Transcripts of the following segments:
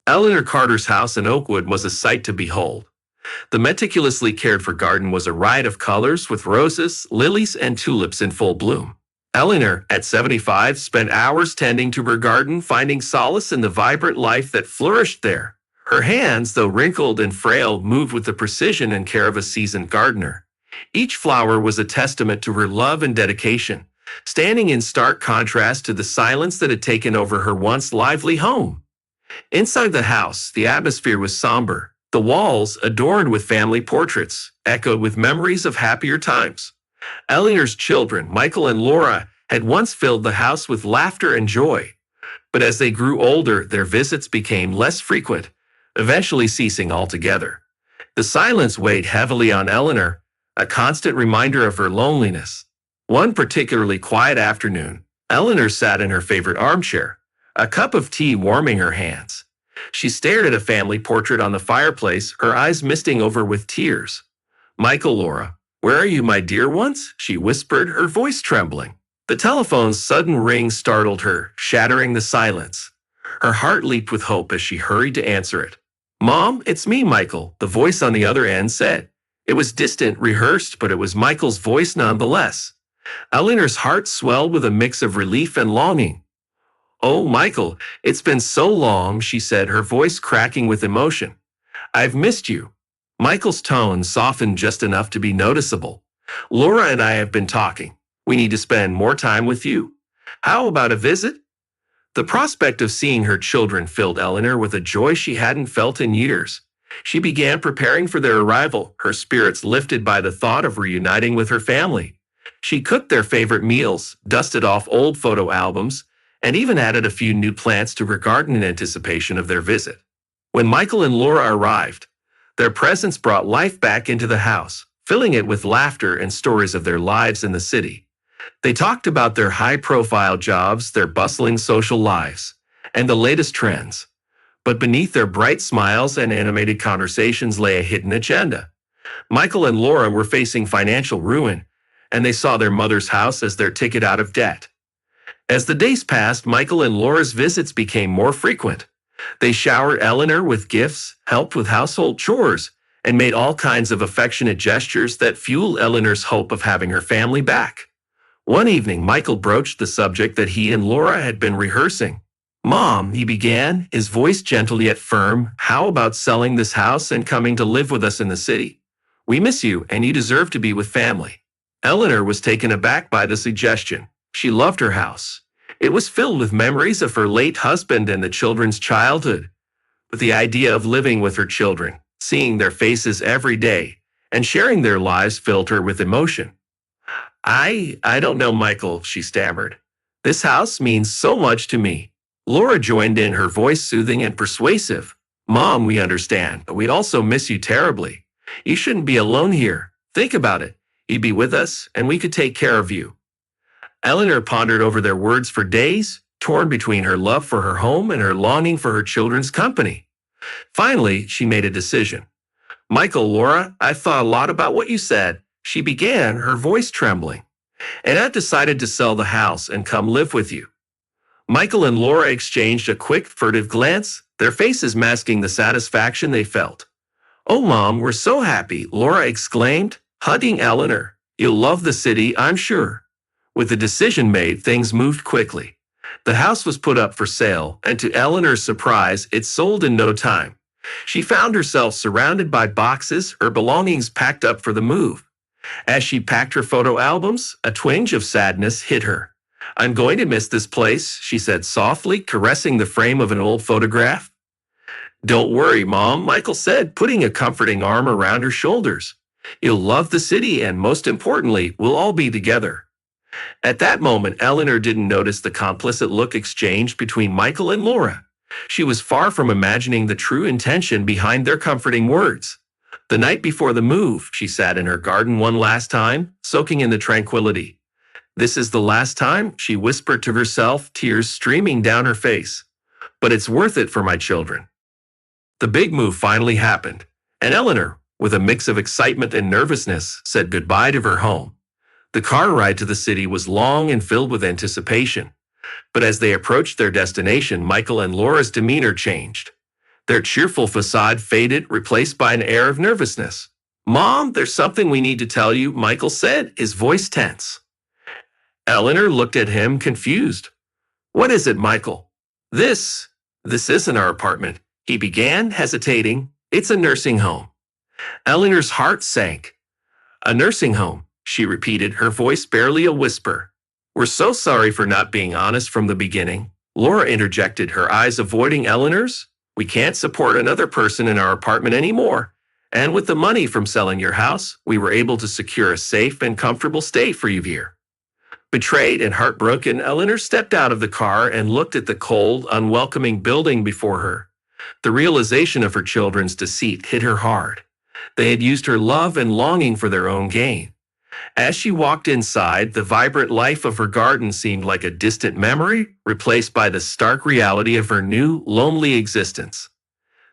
Eleanor Carter's house in Oakwood was a sight to behold. The meticulously cared for garden was a riot of colors with roses, lilies, and tulips in full bloom. Eleanor, at 75, spent hours tending to her garden, finding solace in the vibrant life that flourished there. Her hands, though wrinkled and frail, moved with the precision and care of a seasoned gardener. Each flower was a testament to her love and dedication, standing in stark contrast to the silence that had taken over her once lively home. Inside the house, the atmosphere was somber. The walls, adorned with family portraits, echoed with memories of happier times. Eleanor's children, Michael and Laura, had once filled the house with laughter and joy. But as they grew older, their visits became less frequent, eventually ceasing altogether. The silence weighed heavily on Eleanor, a constant reminder of her loneliness. One particularly quiet afternoon, Eleanor sat in her favorite armchair, a cup of tea warming her hands. She stared at a family portrait on the fireplace, her eyes misting over with tears. "Michael, Laura, where are you, my dear ones?" she whispered, her voice trembling. The telephone's sudden ring startled her, shattering the silence. Her heart leaped with hope as she hurried to answer it. "Mom, it's me, Michael," the voice on the other end said. It was distant, rehearsed, but it was Michael's voice nonetheless. Eleanor's heart swelled with a mix of relief and longing. "Oh, Michael, it's been so long," she said, her voice cracking with emotion. "I've missed you." Michael's tone softened just enough to be noticeable. "Laura and I have been talking. We need to spend more time with you. How about a visit?" The prospect of seeing her children filled Eleanor with a joy she hadn't felt in years. She began preparing for their arrival, her spirits lifted by the thought of reuniting with her family. She cooked their favorite meals, dusted off old photo albums, and even added a few new plants to her garden in anticipation of their visit. When Michael and Laura arrived, their presence brought life back into the house, filling it with laughter and stories of their lives in the city. They talked about their high-profile jobs, their bustling social lives, and the latest trends. But beneath their bright smiles and animated conversations lay a hidden agenda. Michael and Laura were facing financial ruin, and they saw their mother's house as their ticket out of debt. As the days passed, Michael and Laura's visits became more frequent. They showered Eleanor with gifts, helped with household chores, and made all kinds of affectionate gestures that fueled Eleanor's hope of having her family back. One evening, Michael broached the subject that he and Laura had been rehearsing. "Mom," he began, his voice gentle yet firm, "how about selling this house and coming to live with us in the city? We miss you, and you deserve to be with family." Eleanor was taken aback by the suggestion. She loved her house. It was filled with memories of her late husband and the children's childhood. But the idea of living with her children, seeing their faces every day, and sharing their lives filled her with emotion. I don't know, Michael," she stammered. "This house means so much to me." Laura joined in, her voice soothing and persuasive. "Mom, we understand, but we'd also miss you terribly. You shouldn't be alone here. Think about it. You'd be with us, and we could take care of you." Eleanor pondered over their words for days, torn between her love for her home and her longing for her children's company. Finally, she made a decision. "Michael, Laura, I've thought a lot about what you said," she began, her voice trembling. "And I've decided to sell the house and come live with you." Michael and Laura exchanged a quick, furtive glance, their faces masking the satisfaction they felt. "Oh, Mom, we're so happy," Laura exclaimed, hugging Eleanor. "You'll love the city, I'm sure." With the decision made, things moved quickly. The house was put up for sale, and to Eleanor's surprise, it sold in no time. She found herself surrounded by boxes, her belongings packed up for the move. As she packed her photo albums, a twinge of sadness hit her. "I'm going to miss this place," she said softly, caressing the frame of an old photograph. "Don't worry, Mom," Michael said, putting a comforting arm around her shoulders. "You'll love the city, and most importantly, we'll all be together." At that moment, Eleanor didn't notice the complicit look exchanged between Michael and Laura. She was far from imagining the true intention behind their comforting words. The night before the move, she sat in her garden one last time, soaking in the tranquility. "This is the last time," she whispered to herself, tears streaming down her face. "But it's worth it for my children." The big move finally happened, and Eleanor, with a mix of excitement and nervousness, said goodbye to her home. The car ride to the city was long and filled with anticipation. But as they approached their destination, Michael and Laura's demeanor changed. Their cheerful facade faded, replaced by an air of nervousness. "Mom, there's something we need to tell you," Michael said, his voice tense. Eleanor looked at him, confused. "What is it, Michael?" This isn't our apartment," he began, hesitating. "It's a nursing home." Eleanor's heart sank. "A nursing home," she repeated, her voice barely a whisper. "We're so sorry for not being honest from the beginning," Laura interjected, her eyes avoiding Eleanor's. "We can't support another person in our apartment anymore. And with the money from selling your house, we were able to secure a safe and comfortable stay for you here." Betrayed and heartbroken, Eleanor stepped out of the car and looked at the cold, unwelcoming building before her. The realization of her children's deceit hit her hard. They had used her love and longing for their own gain. As she walked inside, the vibrant life of her garden seemed like a distant memory, replaced by the stark reality of her new, lonely existence.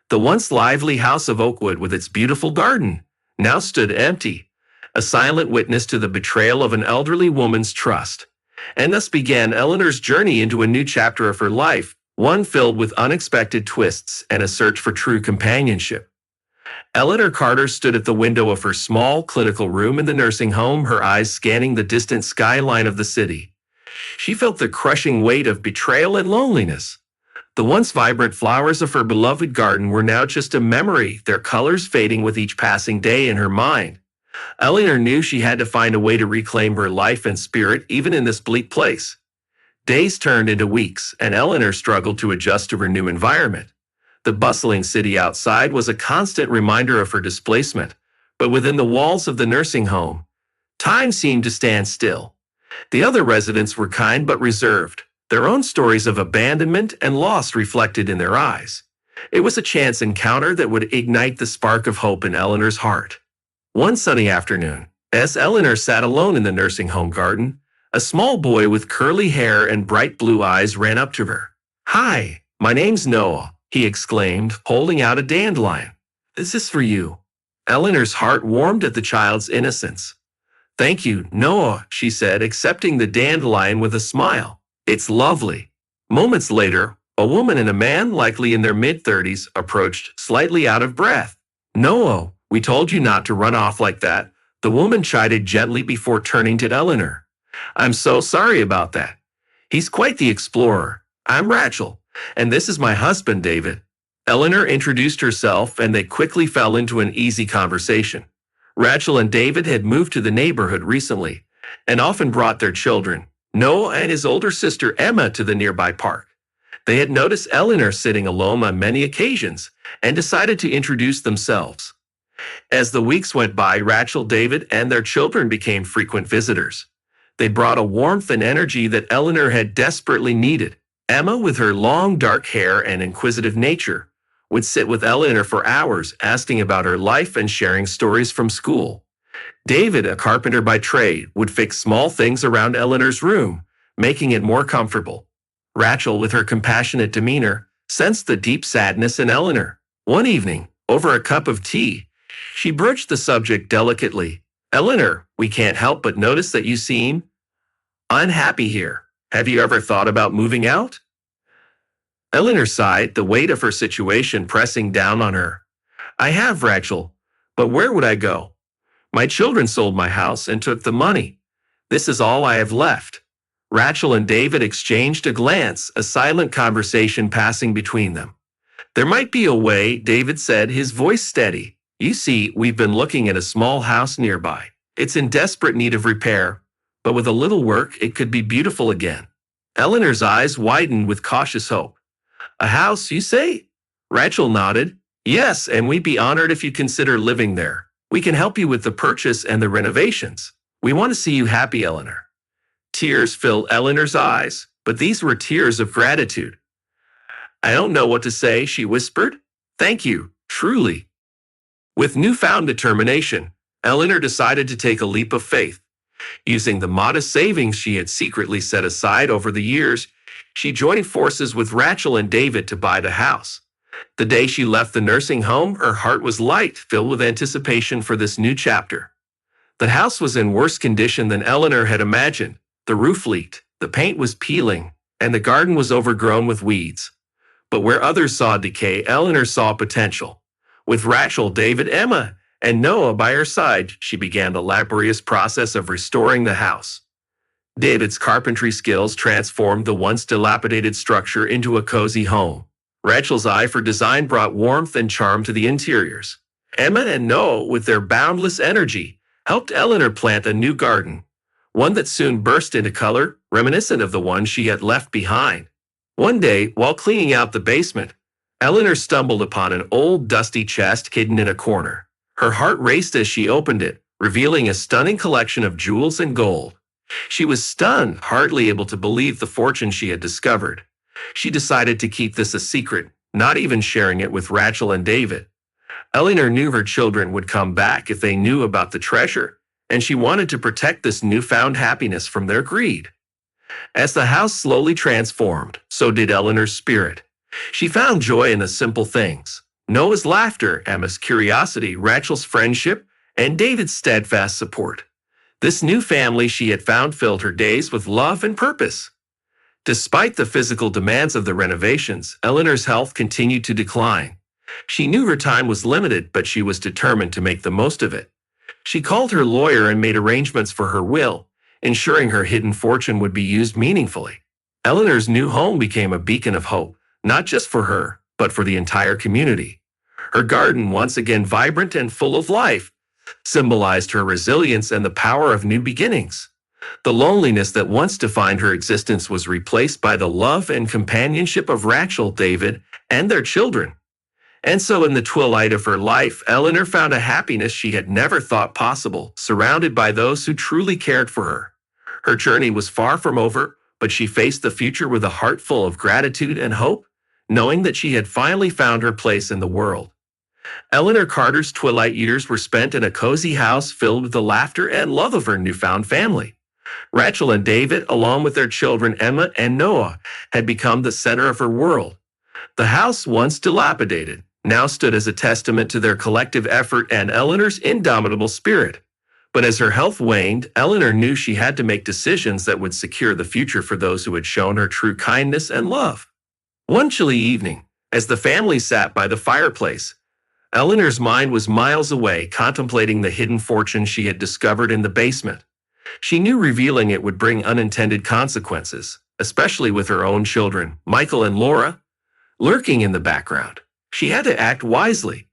The once lively house of Oakwood with its beautiful garden now stood empty, a silent witness to the betrayal of an elderly woman's trust. And thus began Eleanor's journey into a new chapter of her life, one filled with unexpected twists and a search for true companionship. Eleanor Carter stood at the window of her small clinical room in the nursing home, her eyes scanning the distant skyline of the city. She felt the crushing weight of betrayal and loneliness. The once vibrant flowers of her beloved garden were now just a memory, their colors fading with each passing day in her mind. Eleanor knew she had to find a way to reclaim her life and spirit even in this bleak place. Days turned into weeks, and Eleanor struggled to adjust to her new environment. The bustling city outside was a constant reminder of her displacement, but within the walls of the nursing home, time seemed to stand still. The other residents were kind but reserved, their own stories of abandonment and loss reflected in their eyes. It was a chance encounter that would ignite the spark of hope in Eleanor's heart. One sunny afternoon, as Eleanor sat alone in the nursing home garden, a small boy with curly hair and bright blue eyes ran up to her. "Hi, my name's Noah," he exclaimed, holding out a dandelion. "This is for you." Eleanor's heart warmed at the child's innocence. "Thank you, Noah," she said, accepting the dandelion with a smile. "It's lovely." Moments later, a woman and a man, likely in their mid-30s, approached, slightly out of breath. "Noah, we told you not to run off like that," the woman chided gently before turning to Eleanor. "I'm so sorry about that. He's quite the explorer. I'm Rachel, and this is my husband, David." Eleanor introduced herself, and they quickly fell into an easy conversation. Rachel and David had moved to the neighborhood recently, and often brought their children, Noah and his older sister Emma, to the nearby park. They had noticed Eleanor sitting alone on many occasions, and decided to introduce themselves. As the weeks went by, Rachel, David, and their children became frequent visitors. They brought a warmth and energy that Eleanor had desperately needed. Emma, with her long dark hair and inquisitive nature, would sit with Eleanor for hours, asking about her life and sharing stories from school. David, a carpenter by trade, would fix small things around Eleanor's room, making it more comfortable. Rachel, with her compassionate demeanor, sensed the deep sadness in Eleanor. One evening, over a cup of tea, she broached the subject delicately. "Eleanor, we can't help but notice that you seem unhappy here. Have you ever thought about moving out?" Eleanor sighed, the weight of her situation pressing down on her. "I have, Rachel, but where would I go? My children sold my house and took the money. This is all I have left." Rachel and David exchanged a glance, a silent conversation passing between them. "There might be a way," David said, his voice steady. "You see, we've been looking at a small house nearby. It's in desperate need of repair, but with a little work, it could be beautiful again." Eleanor's eyes widened with cautious hope. "A house, you say?" Rachel nodded. "Yes, and we'd be honored if you consider living there. We can help you with the purchase and the renovations. We want to see you happy, Eleanor." Tears filled Eleanor's eyes, but these were tears of gratitude. "I don't know what to say," she whispered. "Thank you, truly." With newfound determination, Eleanor decided to take a leap of faith. Using the modest savings she had secretly set aside over the years, she joined forces with Rachel and David to buy the house. The day she left the nursing home, her heart was light, filled with anticipation for this new chapter. The house was in worse condition than Eleanor had imagined. The roof leaked, the paint was peeling, and the garden was overgrown with weeds. But where others saw decay, Eleanor saw potential. With Rachel, David, Emma, and Noah by her side, she began the laborious process of restoring the house. David's carpentry skills transformed the once dilapidated structure into a cozy home. Rachel's eye for design brought warmth and charm to the interiors. Emma and Noah, with their boundless energy, helped Eleanor plant a new garden, one that soon burst into color, reminiscent of the one she had left behind. One day, while cleaning out the basement, Eleanor stumbled upon an old, dusty chest hidden in a corner. Her heart raced as she opened it, revealing a stunning collection of jewels and gold. She was stunned, hardly able to believe the fortune she had discovered. She decided to keep this a secret, not even sharing it with Rachel and David. Eleanor knew her children would come back if they knew about the treasure, and she wanted to protect this newfound happiness from their greed. As the house slowly transformed, so did Eleanor's spirit. She found joy in the simple things: Noah's laughter, Emma's curiosity, Rachel's friendship, and David's steadfast support. This new family she had found filled her days with love and purpose. Despite the physical demands of the renovations, Eleanor's health continued to decline. She knew her time was limited, but she was determined to make the most of it. She called her lawyer and made arrangements for her will, ensuring her hidden fortune would be used meaningfully. Eleanor's new home became a beacon of hope, not just for her, but for the entire community. Her garden, once again vibrant and full of life, symbolized her resilience and the power of new beginnings. The loneliness that once defined her existence was replaced by the love and companionship of Rachel, David, and their children. And so in the twilight of her life, Eleanor found a happiness she had never thought possible, surrounded by those who truly cared for her. Her journey was far from over, but she faced the future with a heart full of gratitude and hope, knowing that she had finally found her place in the world. Eleanor Carter's twilight years were spent in a cozy house filled with the laughter and love of her newfound family. Rachel and David, along with their children Emma and Noah, had become the center of her world. The house, once dilapidated, now stood as a testament to their collective effort and Eleanor's indomitable spirit. But as her health waned, Eleanor knew she had to make decisions that would secure the future for those who had shown her true kindness and love. One chilly evening, as the family sat by the fireplace, Eleanor's mind was miles away, contemplating the hidden fortune she had discovered in the basement. She knew revealing it would bring unintended consequences, especially with her own children, Michael and Laura, lurking in the background. She had to act wisely.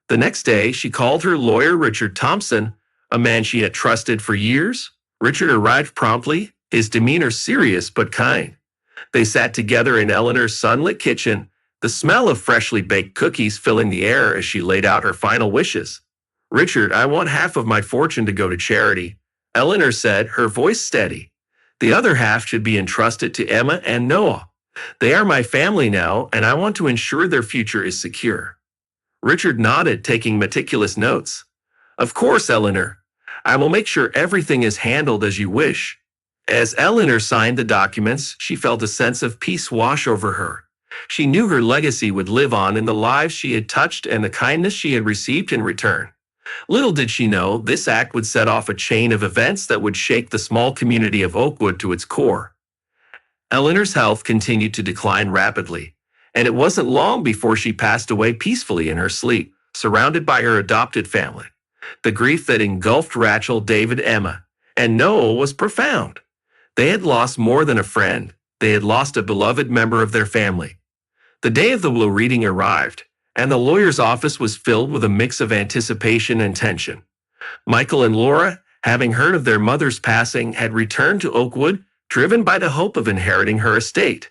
The next day, she called her lawyer, Richard Thompson, a man she had trusted for years. Richard arrived promptly, his demeanor serious but kind. They sat together in Eleanor's sunlit kitchen, the smell of freshly baked cookies filling the air as she laid out her final wishes. "Richard, I want half of my fortune to go to charity," Eleanor said, her voice steady. "The other half should be entrusted to Emma and Noah. They are my family now, and I want to ensure their future is secure." Richard nodded, taking meticulous notes. "Of course, Eleanor. I will make sure everything is handled as you wish." As Eleanor signed the documents, she felt a sense of peace wash over her. She knew her legacy would live on in the lives she had touched and the kindness she had received in return. Little did she know, this act would set off a chain of events that would shake the small community of Oakwood to its core. Eleanor's health continued to decline rapidly, and it wasn't long before she passed away peacefully in her sleep, surrounded by her adopted family. The grief that engulfed Rachel, David, Emma, and Noah was profound. They had lost more than a friend. They had lost a beloved member of their family. The day of the will reading arrived, and the lawyer's office was filled with a mix of anticipation and tension. Michael and Laura, having heard of their mother's passing, had returned to Oakwood, driven by the hope of inheriting her estate.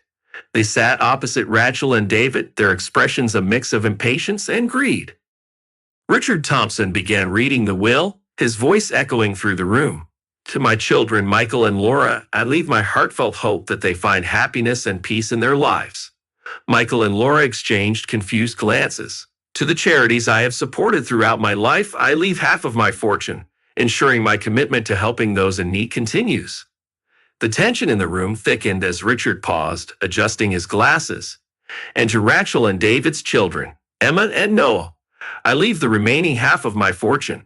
They sat opposite Rachel and David, their expressions a mix of impatience and greed. Richard Thompson began reading the will, his voice echoing through the room. "To my children, Michael and Laura, I leave my heartfelt hope that they find happiness and peace in their lives." Michael and Laura exchanged confused glances. "To the charities I have supported throughout my life, I leave half of my fortune, ensuring my commitment to helping those in need continues." The tension in the room thickened as Richard paused, adjusting his glasses. "And to Rachel and David's children, Emma and Noah, I leave the remaining half of my fortune.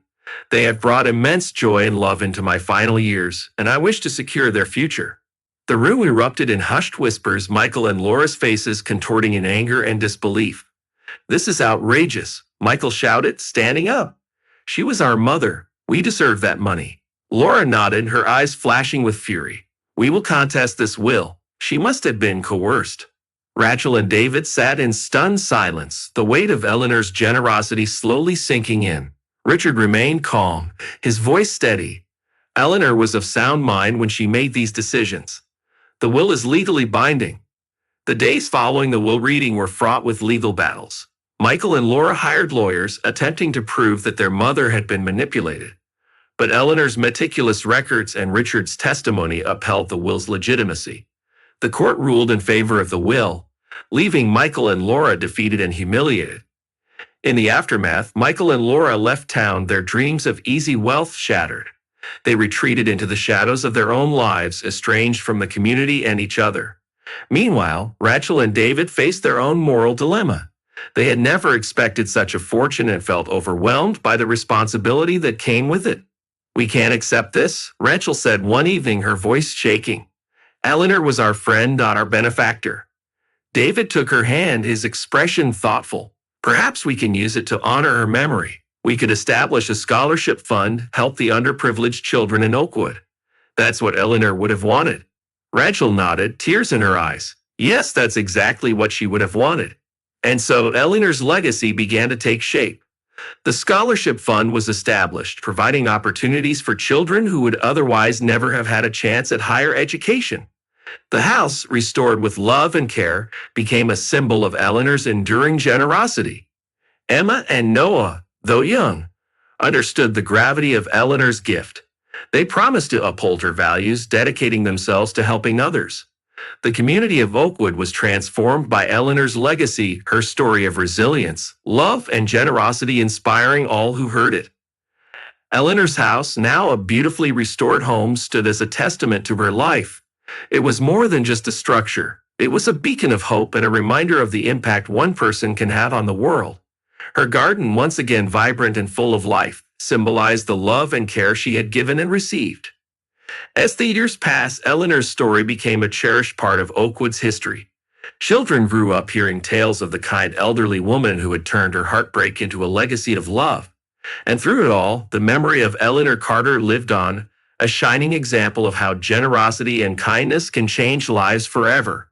They have brought immense joy and love into my final years, and I wish to secure their future." The room erupted in hushed whispers, Michael and Laura's faces contorting in anger and disbelief. "This is outrageous," Michael shouted, standing up. "She was our mother. We deserve that money." Laura nodded, her eyes flashing with fury. "We will contest this will. She must have been coerced." Rachel and David sat in stunned silence, the weight of Eleanor's generosity slowly sinking in. Richard remained calm, his voice steady. Eleanor was of sound mind when she made these decisions. The will is legally binding. The days following the will reading were fraught with legal battles. Michael and Laura hired lawyers, attempting to prove that their mother had been manipulated. But Eleanor's meticulous records and Richard's testimony upheld the will's legitimacy. The court ruled in favor of the will, leaving Michael and Laura defeated and humiliated. In the aftermath, Michael and Laura left town, their dreams of easy wealth shattered. They retreated into the shadows of their own lives, estranged from the community and each other. Meanwhile, Rachel and David faced their own moral dilemma. They had never expected such a fortune and felt overwhelmed by the responsibility that came with it. "We can't accept this," Rachel said one evening, her voice shaking. "Eleanor was our friend, not our benefactor." David took her hand, his expression thoughtful. "Perhaps we can use it to honor her memory. We could establish a scholarship fund, help the underprivileged children in Oakwood." "That's what Eleanor would have wanted." Rachel nodded, tears in her eyes. Yes, that's exactly what she would have wanted. And so Eleanor's legacy began to take shape. The scholarship fund was established, providing opportunities for children who would otherwise never have had a chance at higher education. The house, restored with love and care, became a symbol of Eleanor's enduring generosity. Emma and Noah, though young, understood the gravity of Eleanor's gift. They promised to uphold her values, dedicating themselves to helping others. The community of Oakwood was transformed by Eleanor's legacy, her story of resilience, love, and generosity inspiring all who heard it. Eleanor's house, now a beautifully restored home, stood as a testament to her life. It was more than just a structure. It was a beacon of hope and a reminder of the impact one person can have on the world. Her garden, once again vibrant and full of life, symbolized the love and care she had given and received. As the years passed, Eleanor's story became a cherished part of Oakwood's history. Children grew up hearing tales of the kind elderly woman who had turned her heartbreak into a legacy of love. And through it all, the memory of Eleanor Carter lived on, a shining example of how generosity and kindness can change lives forever.